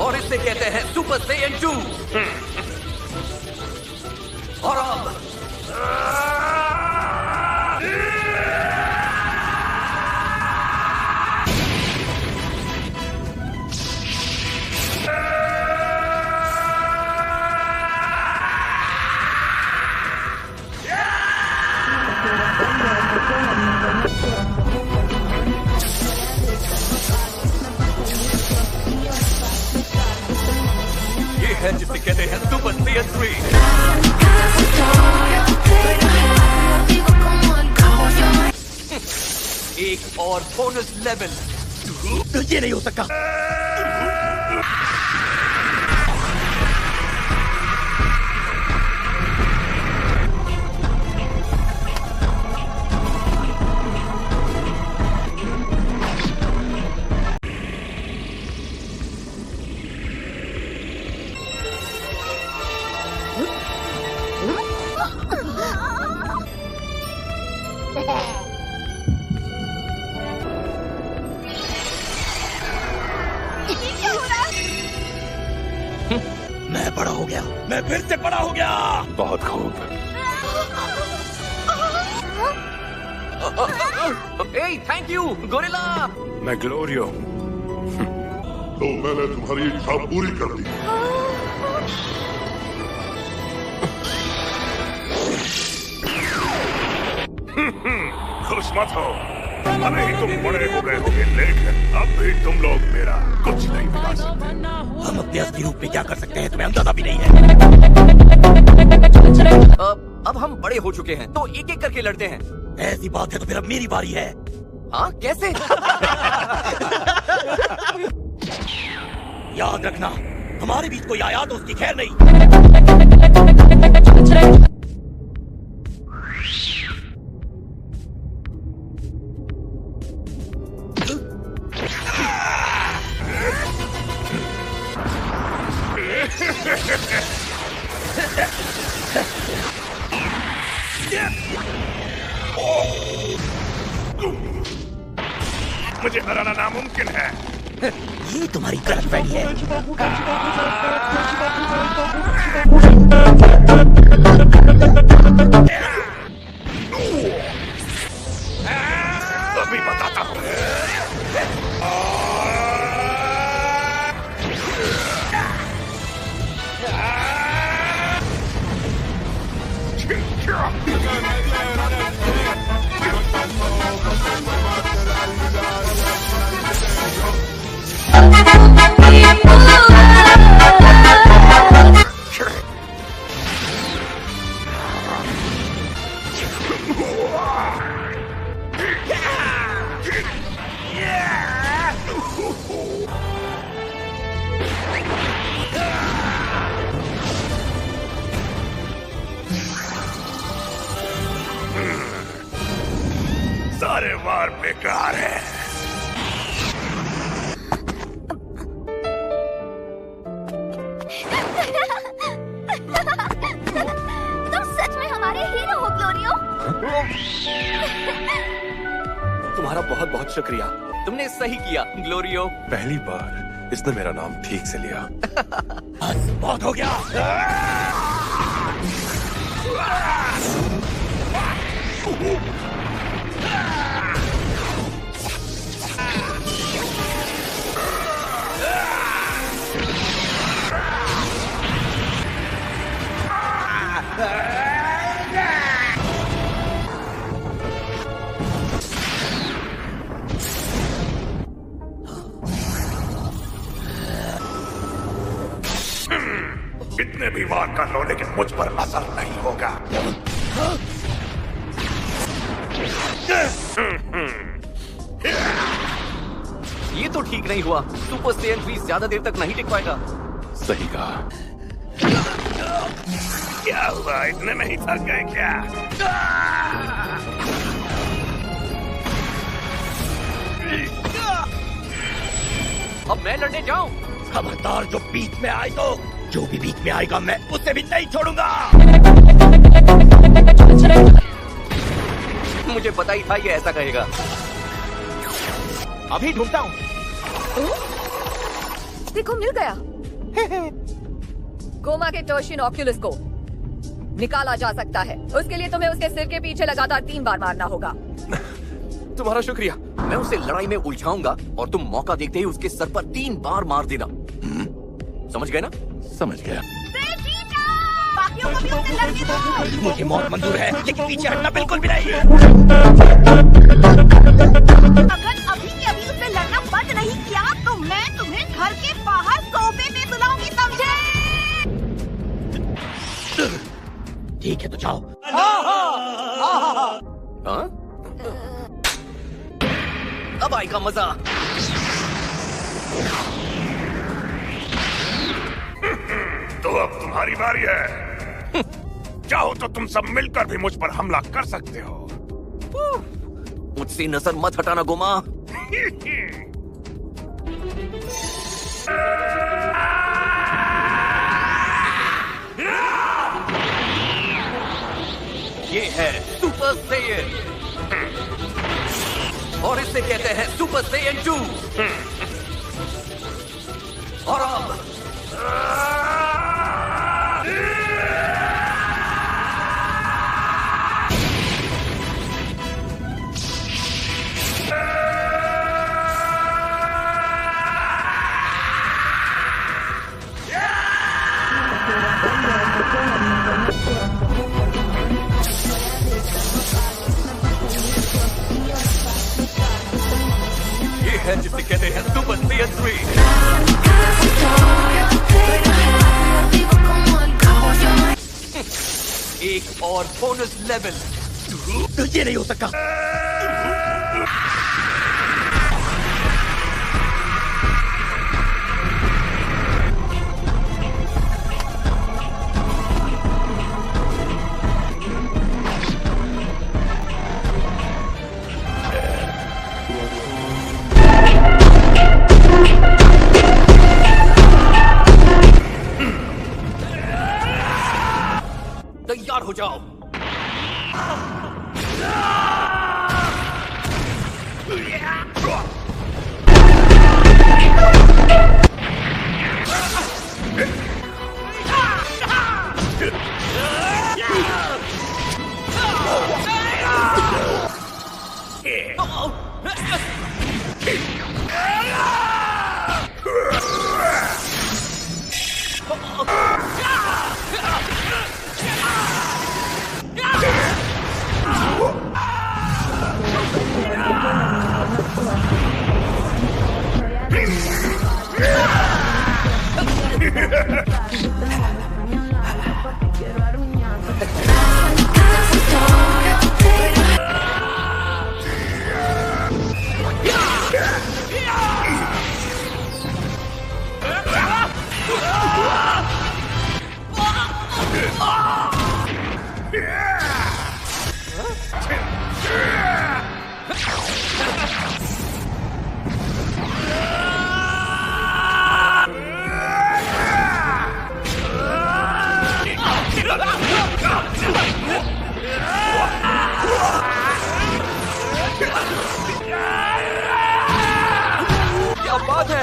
और इसे कहते हैं सुपर सेयन 2। और अब ये है जिसे कहते हैं सुपर सेयन 3। एक और बोनस लेवल। तो ये नहीं हो सकता। मैं बड़ा हो गया, मैं फिर से बड़ा हो गया। बहुत खूब। Thank you gorilla. मैं ग्लोरियो। तो मैंने तुम्हारी इच्छा पूरी कर दी। खुश मत हो, भले ही तुम बड़े हो गए होगे, लेकिन अब भी तुम लोग मेरा कुछ नहीं बिगाड़ सकते। हम अपने असली रूप में क्या कर सकते हैं तुम्हें अंदाजा भी नहीं है। अब हम बड़े हो चुके हैं तो एक एक करके लड़ते हैं। ऐसी बात है तो फिर अब मेरी बारी है। हाँ कैसे? याद रखना, हमारे बीच कोई आया तो उसकी खैर नहीं। मुझे हराना नामुमकिन है। ये तुम्हारी गलतफहमी है। अभी बताता हूँ। सारे वार बेकार है। तुम सच में हमारे हीरो हो ग्लोरियो। तुम्हारा बहुत बहुत शुक्रिया, तुमने सही किया ग्लोरियो। पहली बार इसने मेरा नाम ठीक से लिया। बस बहुत हो गया। कितने भी वार कर लो, लेकिन मुझ पर असर नहीं होगा। ये तो ठीक नहीं हुआ। सुपर सेयन 3 ज्यादा देर तक नहीं टिक पाएगा। सही कहा। क्या हुआ, इतने में ही थक गए क्या? अब मैं लड़ने जाऊं? खबरदार जो बीच में आए तो, जो भी बीच में आएगा मैं उसे भी नहीं छोड़ूंगा। मुझे पता ही था ये ऐसा कहेगा। अभी ढूंढता हूँ। देखो मिल गया। गोमा के टर्शियन ऑक्यूलस को निकाला जा सकता है। उसके लिए तुम्हें उसके सिर के पीछे लगातार 3 बार मारना होगा। तुम्हारा शुक्रिया। मैं उसे लड़ाई में उलझाऊंगा और तुम मौका देखते ही उसके सर पर 3 बार मार देना। समझ गए ना? समझ गया। बाकियों को भी उससे लड़ने दो। मुझे मौत मंजूर है, लेकिन पीछे हटना बिल्कुल भी नहीं। अगर अभी के अभी उससे लड़ना बंद नहीं किया तो मैं तुम्हें घर के बाहर सोफे पे सुलाऊंगी, समझे? ठीक है तो जाओ। हाँ? अब आएगा मजा। तो अब तुम्हारी बारी है। चाहो तो तुम सब मिलकर भी मुझ पर हमला कर सकते हो। मुझसे नजर मत हटाना गोमा। ये है सुपर सेयन और इसे कहते हैं सुपर सेयन 2। और अब ये है जिसे कहते हैं सुपर सेयन 3। एक और बोनस लेवल। तो ये नहीं हो सकता। तैयार हो जाओ। क्या बात है?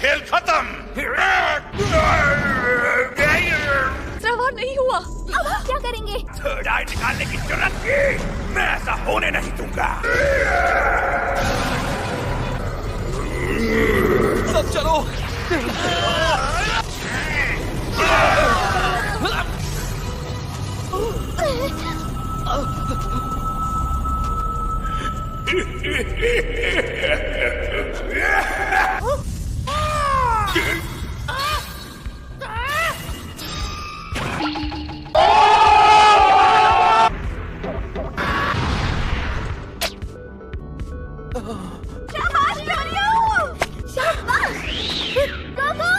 खेल खत्म। सवार नहीं हुआ। अब हम क्या करेंगे? थर्ड आई निकालने की जरूरत की, मैं ऐसा होने नहीं दूंगा। सब चलो। शाबाश लोरियो! शाबाश! गोगो!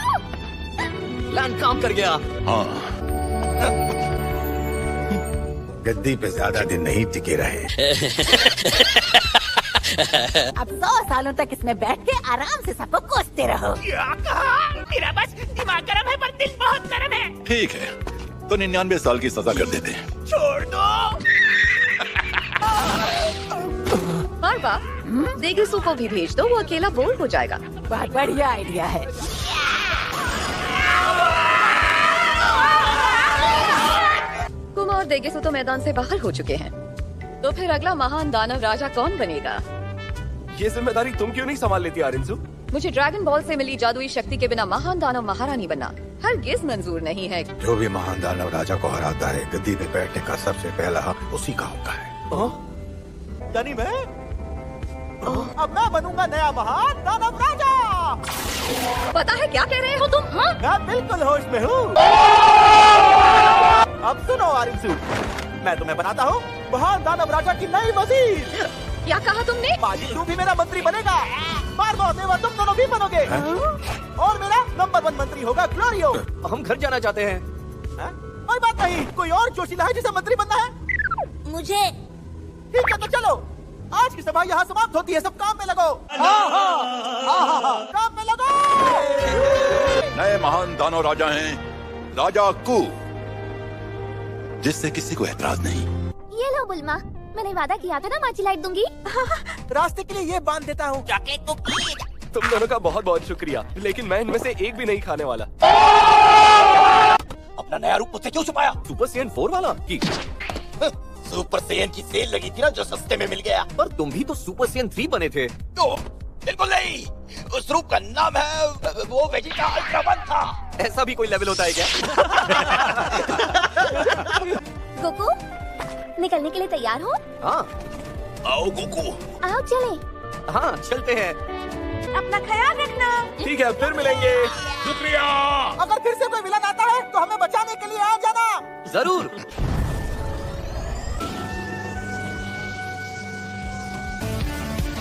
प्लान काम कर गया। हाँ, गद्दी पे ज्यादा दिन नहीं टिके रहे। अब 100 सालों तक इसमें बैठ के आराम से सबको कोसते रहो। क्या कहा? मेरा बस दिमाग गर्म है पर दिल बहुत नरम है। ठीक है, तो 99 साल की सजा कर देते। छोड़ दो। मार्वा, देगेसू को भी भेज दो, वो अकेला बोर हो जाएगा। बहुत बढ़िया आइडिया है। कुमा और देगेसू तो मैदान से बाहर हो चुके हैं, तो फिर अगला महान दानव राजा कौन बनेगा? ये जिम्मेदारी तुम क्यों नहीं संभाल लेती आरिंसु? मुझे ड्रैगन बॉल से मिली जादुई शक्ति के बिना महान दानव महारानी बनना हरगिज मंजूर नहीं है। जो भी महान दानव राजा को हराता है, गद्दी पे बैठने का सबसे पहला हक उसी का होता है। यानी मैं अब मैं बनूंगा नया महान दानव राजा। पता है क्या कह रहे हो तुम? हाँ? मैं बिल्कुल होश में हूँ। अब सुनो आरिंसु, मैं तुम्हें बनाता हूँ महान दानव राजा की नई वजीर। क्या कहा तुमने? माजी तू भी मेरा मंत्री बनेगा, मार्वा देवा तुम दोनों भी बनोगे, और मेरा नंबर 1 मंत्री होगा ग्लोरियो। हम घर जाना चाहते हैं। हाँ? कोई बात नहीं, कोई और जोशीला है जिसे मंत्री बनना है? मुझे ठीक है तो चलो, आज की सभा यहाँ समाप्त होती है, सब काम में लगो। काम में लगो। नए महान दानव राजा हैं राजा कू, जिससे किसी को एतराज नहीं। ये लो बुल्मा, मैंने वादा किया था ना माची लाइट दूंगी। रास्ते के लिए ये बांध देता हूँ। तुम दोनों का बहुत बहुत शुक्रिया, लेकिन मैं इनमें से एक भी नहीं खाने वाला। अपना नया रूप मुझसे क्यों छुपाया? सुपर सेन 4 वाला की? सुपर सेन की सेल लगी थी ना, जो सस्ते में मिल गया। पर तुम भी तो सुपर सेन 3 बने थे। तो बिल्कुल नहीं, उस रूप का नाम है वो वेजिटा अल्ट्रा 1 था। ऐसा भी कोई लेवल होता है क्या? गोकू, निकलने के लिए तैयार हो? हाँ आओ गोकू। आओ चले। हाँ चलते हैं। अपना ख्याल रखना। ठीक है, फिर मिलेंगे। शुक्रिया। अगर फिर से कोई विलन आता है तो हमें बचाने के लिए आ जाना। जरूर।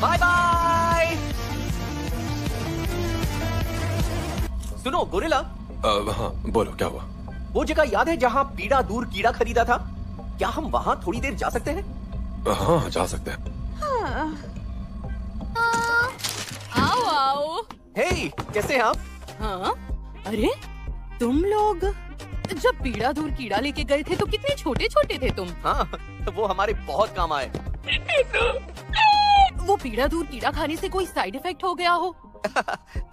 Bye bye. सुनो गोरिल्ला, हाँ बोलो, क्या हुआ? वो जगह याद है जहाँ पीड़ा दूर कीड़ा खरीदा था? क्या हम वहाँ थोड़ी देर जा सकते हैं? हाँ जा सकते हैं। आओ आओ। हे, कैसे हैं आप? हाँ, अरे तुम लोग जब पीड़ा दूर कीड़ा लेके गए थे तो कितने छोटे छोटे थे तुम। हाँ, वो हमारे बहुत काम आए। वो पीड़ा दूर कीड़ा खाने से कोई साइड इफेक्ट हो गया हो?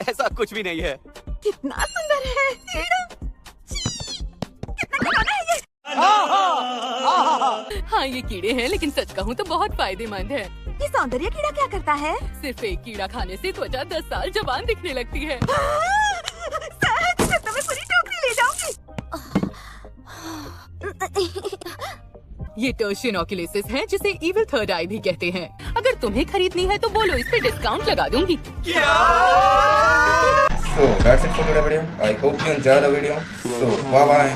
ऐसा कुछ भी नहीं है। कितना सुंदर है कीड़ा। कितना खाना है ये? हाँ ये कीड़े हैं, लेकिन सच कहूँ तो बहुत फायदेमंद है। ये सौंदर्य कीड़ा क्या करता है? सिर्फ एक कीड़ा खाने से त्वचा 10 साल जवान दिखने लगती है। सच? फिर तो मैं पूरी टोकरी ले जाऊंगी। ये टर्शियन ऑक्यूलेसिस है, जिसे इविल थर्ड आई भी कहते हैं। अगर तुम्हें खरीदनी है तो बोलो, इस पे डिस्काउंट लगा दूंगी। So that's it for today's video. I hope you enjoyed the video. So bye bye.